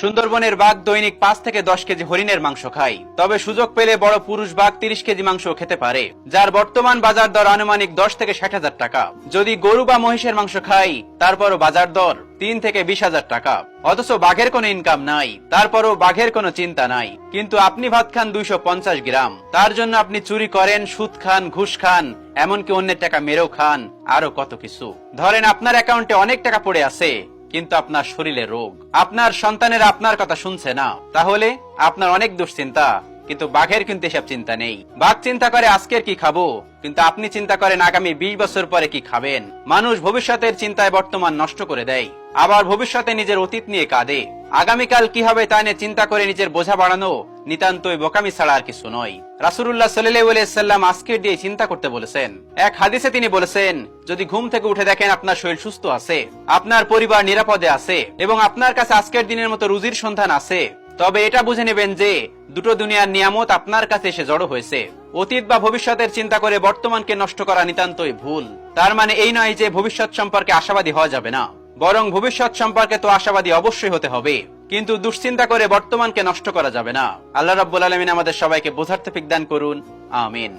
সুন্দরবনের বাঘ দৈনিক 5 থেকে 10 কেজি হরিণের মাংস খায়, তবে সুযোগ পেলে বড় পুরুষ বাঘ 30 কেজি মাংস খেতে পারে, যার বর্তমান বাজার দর আনুমানিক 10 থেকে 60,000 টাকা। যদি গরু বা মহিষের মাংস খায়, তারপরও বাজার দর 3 থেকে 20,000 টাকা। অথচ বাঘের কোনো ইনকাম নাই, তারপরও বাঘের কোনো চিন্তা নাই। কিন্তু আপনি ভাত খান 250 গ্রাম, তার জন্য আপনি চুরি করেন, সুদ খান, ঘুষ খান, এমনকি অন্যের টাকা মেরেও খান, আরো কত কিছু। ধরেন আপনার অ্যাকাউন্টে অনেক টাকা পড়ে আছে, কিন্তু আপনার শরীরে রোগ, আপনার সন্তানেরা আপনার কথা শুনছে না, তাহলে আপনার অনেক দুশ্চিন্তা। কিন্তু বাঘের কিন্তু এসব চিন্তা নেই। বাঘ চিন্তা করে আজকের কি খাবো, কিন্তু আপনি চিন্তা করেন আগামী 20 বছর পরে কি খাবেন। মানুষ ভবিষ্যতের চিন্তায় বর্তমান নষ্ট করে দেয়, আবার ভবিষ্যতে নিজের অতীত নিয়ে কাঁদে। আগামীকাল কি হবে তা নিয়ে চিন্তা করে নিজের বোঝা বাড়ানো নিতান্তই বোকামি ছাড়া আর কিছু নয়। রাসূলুল্লাহ সাল্লাল্লাহু আলাইহি সাল্লাম আজকের দিয়ে চিন্তা করতে বলেছেন। এক হাদিসে তিনি বলেছেন, যদি ঘুম থেকে উঠে দেখেন আপনার শরীর সুস্থ আছে, আপনার পরিবার নিরাপদে আছে এবং আপনার কাছে আজকের দিনের মতো রুজির সন্ধান আছে, তবে এটা বুঝে নেবেন যে দুটো দুনিয়ার নিয়ামত আপনার কাছে এসে জড়ো হয়েছে। অতীত বা ভবিষ্যতের চিন্তা করে বর্তমানকে নষ্ট করা নিতান্তই ভুল। তার মানে এই নয় যে ভবিষ্যৎ সম্পর্কে আশাবাদী হওয়া যাবে না, বরং ভবিষ্যৎ সম্পর্কে তো আশাবাদী অবশ্যই হতে হবে, কিন্তু দুশ্চিন্তা করে বর্তমানকে নষ্ট করা যাবে না। আল্লাহ রাব্বুল আলামিন আমাদের সবাইকে বোঝার তৌফিক দান করুন, আমিন।